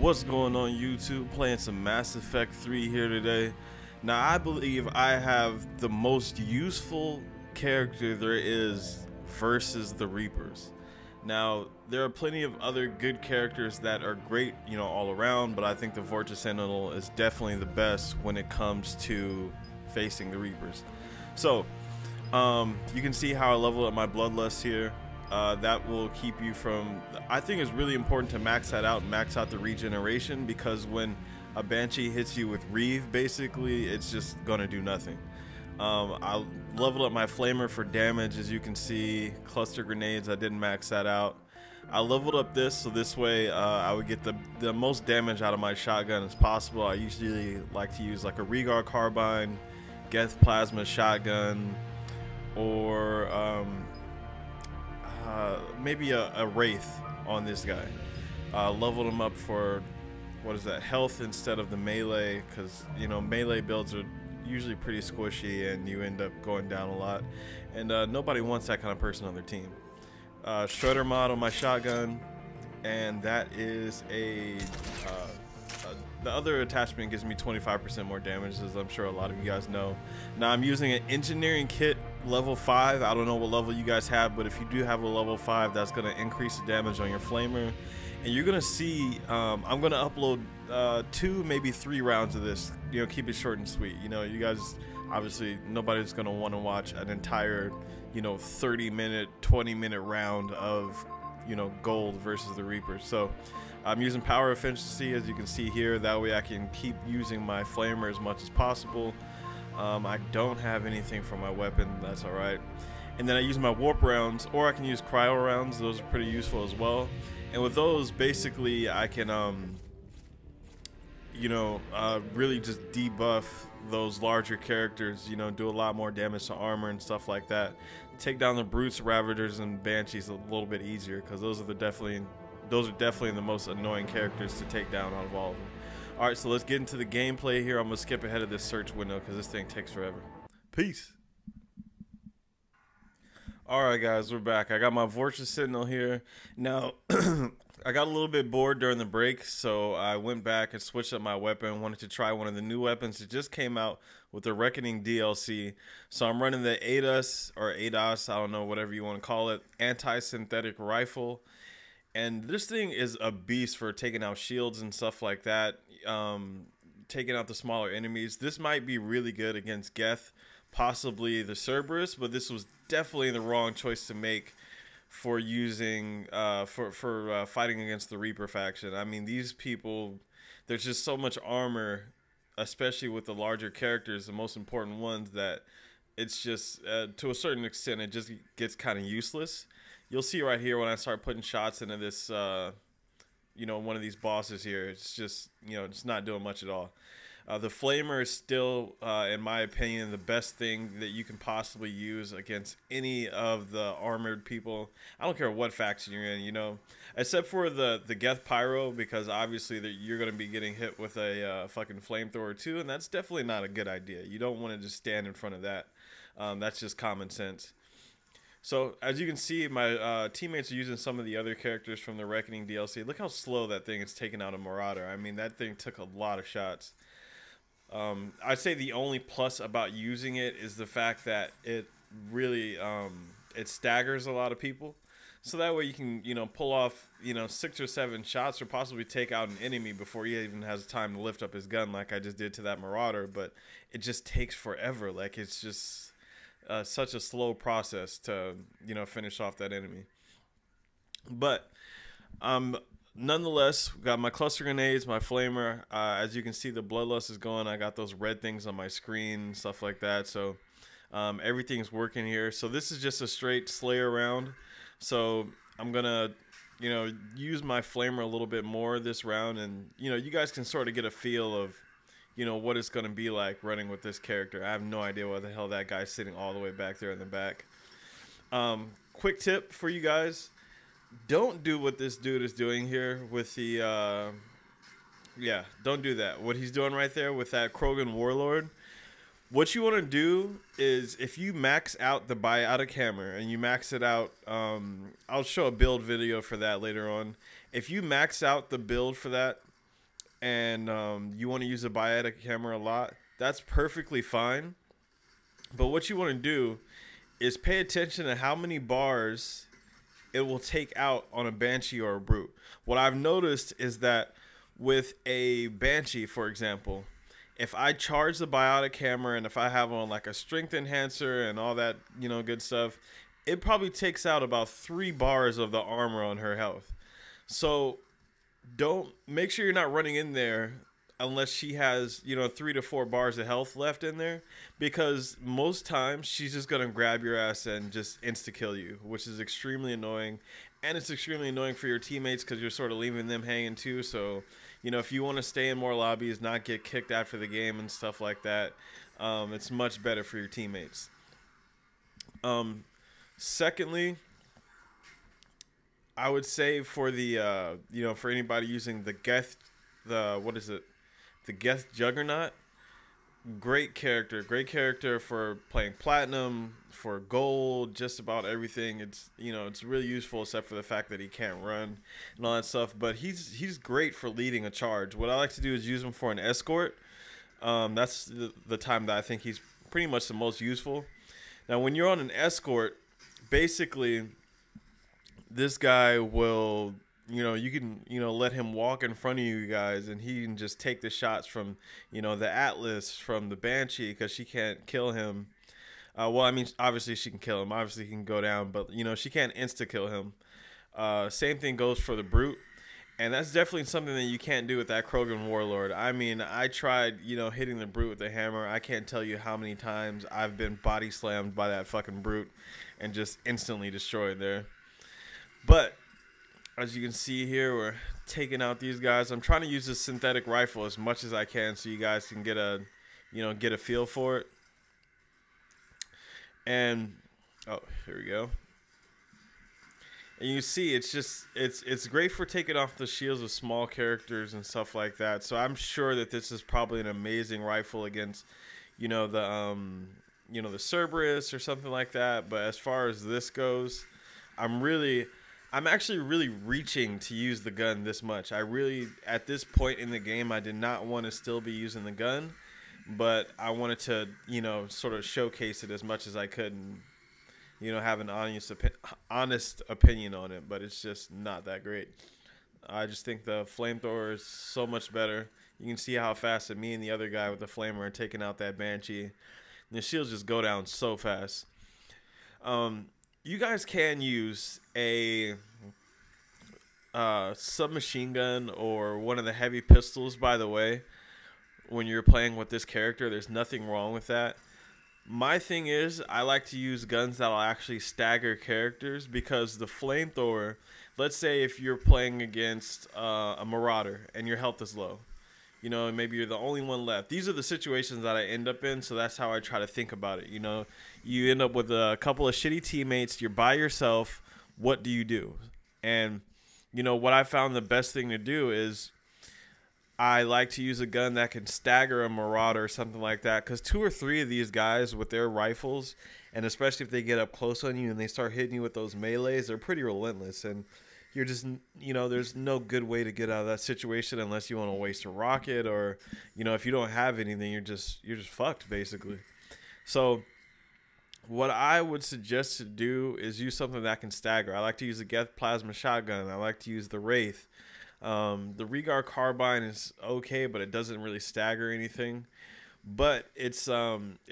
What's going on YouTube? Playing some Mass Effect 3 here today. Now I believe I have the most useful character there is versus the Reapers. Now there are plenty of other good characters that are great, all around, but I think the xXHellacopterz is definitely the best when it comes to facing the Reapers. So you can see how I level up my bloodlust here. That will keep you from, I think it's really important to max that out and max out the regeneration, because when a Banshee hits you with Reeve, basically it's just gonna do nothing. I leveled up my flamer for damage, as you can see. Cluster grenades, I didn't max that out. I leveled up this so this way I would get the most damage out of my shotgun as possible. I usually like to use like a Regar carbine, Geth plasma shotgun, or maybe a Wraith on this guy. Leveled him up for, what is that, health instead of the melee, because melee builds are usually pretty squishy and you end up going down a lot, and nobody wants that kind of person on their team. Shredder mod on my shotgun, and that is the other attachment gives me 25% more damage, as I'm sure a lot of you guys know. Now I'm using an engineering kit level 5. I don't know what level you guys have, but if you do have a level 5, that's going to increase the damage on your flamer. And you're going to see, I'm going to upload 2, maybe 3 rounds of this. Keep it short and sweet. You guys, obviously, nobody's going to want to watch an entire, 30-minute, 20-minute round of, gold versus the Reapers. So I'm using power efficiency, as you can see here. That way I can keep using my flamer as much as possible. I don't have anything for my weapon, that's alright. And then I use my warp rounds, or I can use cryo rounds. Those are pretty useful as well. And with those, basically I can really just debuff those larger characters, do a lot more damage to armor and stuff like that. Take down the brutes, ravagers, and banshees a little bit easier, because those are definitely the most annoying characters to take down out of all of them. Alright, so let's get into the gameplay here. I'm going to skip ahead of this search window because this thing takes forever. Peace. Alright guys, we're back. I got my xXHellacopterz here. Now, I got a little bit bored during the break, so I went back and switched up my weapon. Wanted to try one of the new weapons that just came out with the Reckoning DLC. So I'm running the ADAS, or ADAS, I don't know, whatever you want to call it, anti-synthetic rifle. And this thing is a beast for taking out shields and stuff like that, taking out the smaller enemies. This might be really good against Geth, possibly the Cerberus, but this was definitely the wrong choice to make for using for fighting against the Reaper faction. I mean, these people, there's just so much armor, especially with the larger characters, the most important ones, that it's just to a certain extent it just gets kind of useless. You'll see right here when I start putting shots into this, one of these bosses here, it's just, it's not doing much at all. The flamer is still, in my opinion, the best thing that you can possibly use against any of the armored people. I don't care what faction you're in, except for the Geth Pyro, because obviously you're going to be getting hit with a fucking flamethrower too, and that's definitely not a good idea. You don't want to just stand in front of that. That's just common sense. So, as you can see, my teammates are using some of the other characters from the Reckoning DLC. Look how slow that thing is taking out a Marauder. I mean, that thing took a lot of shots. I'd say the only plus about using it is the fact that it really it staggers a lot of people. So that way you can, pull off, 6 or 7 shots, or possibly take out an enemy before he even has time to lift up his gun, like I just did to that Marauder. But it just takes forever. Like, it's just such a slow process to finish off that enemy. But nonetheless, got my cluster grenades, my flamer. As you can see, the bloodlust is going. I got those red things on my screen, stuff like that. So everything's working here. So this is just a straight Slayer round. So I'm gonna use my flamer a little bit more this round, and you guys can sort of get a feel of what it's going to be like running with this character. I have no idea what the hell that guy's sitting all the way back there in the back. Quick tip for you guys. Don't do what this dude is doing here with the, yeah, don't do that. What he's doing right there with that Krogan Warlord. What you want to do is, if you max out the biotic hammer and you max it out, I'll show a build video for that later on. If you max out the build for that, and you want to use a biotic hammer a lot, that's perfectly fine. But what you want to do is pay attention to how many bars it will take out on a Banshee or a Brute. What I've noticed is that with a Banshee, for example, if I charge the biotic hammer and if I have on like a strength enhancer and all that, good stuff, it probably takes out about 3 bars of the armor on her health. So don't make sure you're not running in there unless she has 3 to 4 bars of health left in there, because most times she's just gonna grab your ass and just insta kill you, which is extremely annoying. And it's extremely annoying for your teammates because you're sort of leaving them hanging too. So if you want to stay in more lobbies, not get kicked after the game and stuff like that, it's much better for your teammates. Secondly, I would say for the for anybody using the the Geth Juggernaut, great character for playing platinum, for gold, just about everything. It's really useful except for the fact that he can't run and all that stuff. But he's great for leading a charge. What I like to do is use him for an escort. That's the time that I think he's pretty much the most useful. Now, when you're on an escort, basically this guy will, you can, let him walk in front of you guys and he can just take the shots from, the Atlas, from the Banshee, because she can't kill him. Well, I mean, obviously she can kill him. Obviously he can go down, but, she can't insta-kill him. Same thing goes for the Brute. And that's definitely something that you can't do with that Krogan Warlord. I mean, I tried, hitting the Brute with the hammer. I can't tell you how many times I've been body slammed by that fucking Brute and just instantly destroyed there. But as you can see here, we're taking out these guys. I'm trying to use this synthetic rifle as much as I can so you guys can get a, get a feel for it. And, oh, here we go. And you see, it's great for taking off the shields of small characters and stuff like that. So I'm sure that this is probably an amazing rifle against, the Cerberus or something like that. But as far as this goes, I'm actually really reaching to use the gun this much. At this point in the game, I did not want to still be using the gun, but I wanted to, sort of showcase it as much as I could and, have an honest opinion on it, but it's just not that great. I just think the flamethrower is so much better. You can see how fast that me and the other guy with the flamer are taking out that Banshee. And the shields just go down so fast. You guys can use a submachine gun or one of the heavy pistols, by the way, when you're playing with this character. There's nothing wrong with that. My thing is, I like to use guns that'll actually stagger characters, because the flamethrower, let's say if you're playing against a Marauder and your health is low, maybe you're the only one left. These are the situations that I end up in, so that's how I try to think about it. You end up with a couple of shitty teammates, you're by yourself, what do you do? And, what I found the best thing to do is I like to use a gun that can stagger a Marauder or something like that, because 2 or 3 of these guys with their rifles, and especially if they get up close on you and they start hitting you with those melees, they're pretty relentless, and you're just, there's no good way to get out of that situation unless you want to waste a rocket, or, if you don't have anything, you're just fucked, basically. So what I would suggest to do is use something that can stagger. I like to use the Geth Plasma Shotgun. I like to use the Wraith. The Regar Carbine is okay, but it doesn't really stagger anything. But it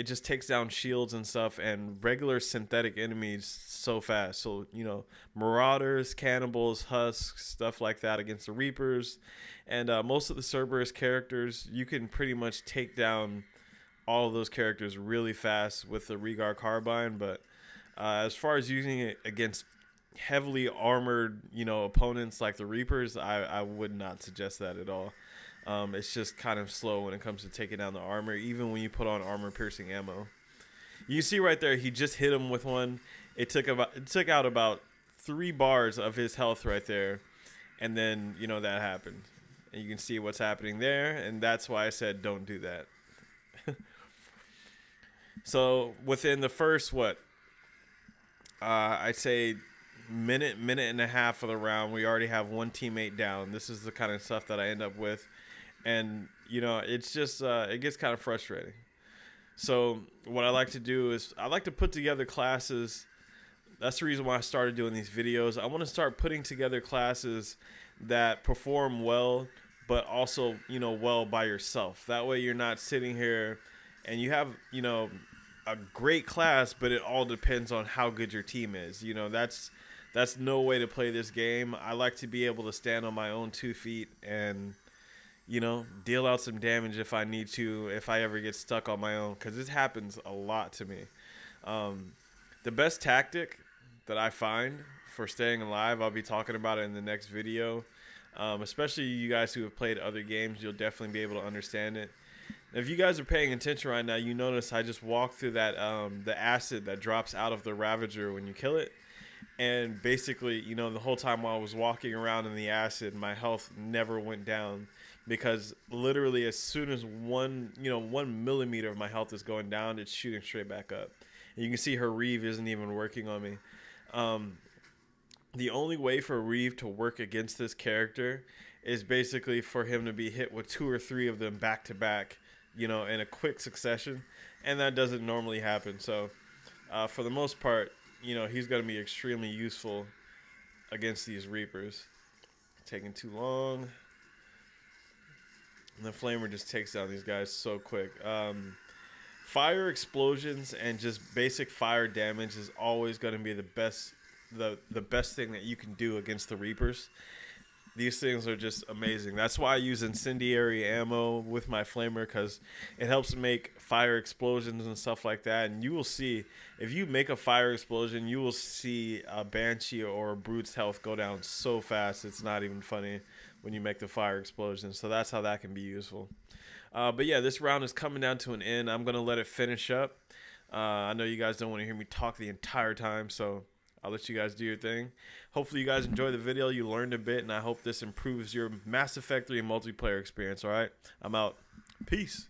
just takes down shields and stuff and regular synthetic enemies so fast. So, Marauders, Cannibals, Husks, stuff like that against the Reapers. And most of the Cerberus characters, you can pretty much take down all of those characters really fast with the Regar Carbine. But as far as using it against heavily armored, opponents like the Reapers, I would not suggest that at all. It's just kind of slow when it comes to taking down the armor, even when you put on armor-piercing ammo. You see right there, he just hit him with one. It took out about 3 bars of his health right there, and then that happened, and you can see what's happening there, and that's why I said don't do that. So within the first I'd say minute and a half of the round, we already have 1 teammate down. This is the kind of stuff that I end up with. and you know, it's just it gets kind of frustrating. So what I like to do is I like to put together classes. That's the reason why I started doing these videos. I want to start putting together classes that perform well, but also, you know, well by yourself. That way you're not sitting here and you have, you know, a great class, but it all depends on how good your team is. You know, that's no way to play this game. I like to be able to stand on my own 2 feet and, you know, deal out some damage if I need to, if I ever get stuck on my own, because this happens a lot to me. The best tactic that I find for staying alive, I'll be talking about it in the next video. Especially you guys who have played other games, you'll definitely be able to understand it. If you guys are paying attention right now, you notice I just walked through that the acid that drops out of the Ravager when you kill it. And basically, you know, the whole time while I was walking around in the acid, my health never went down, because literally as soon as 1 millimeter of my health is going down, it's shooting straight back up. And you can see her Reeve isn't even working on me. The only way for Reeve to work against this character is basically for him to be hit with 2 or 3 of them back to back, you know, in a quick succession, and that doesn't normally happen. So for the most part, you know, he's going to be extremely useful against these Reapers. Taking too long. And the Flamer just takes down these guys so quick. Fire explosions and just basic fire damage is always going to be the best thing that you can do against the Reapers. These things are just amazing. That's why I use incendiary ammo with my Flamer, because it helps make fire explosions and stuff like that. And you will see, if you make a fire explosion, you will see a Banshee or a Brute's health go down so fast, it's not even funny when you make the fire explosion. So that's how that can be useful. But yeah, this round is coming down to an end. I'm going to let it finish up. I know you guys don't want to hear me talk the entire time, so I'll let you guys do your thing. Hopefully you guys enjoyed the video. You learned a bit, and I hope this improves your Mass Effect 3 multiplayer experience, all right? I'm out. Peace.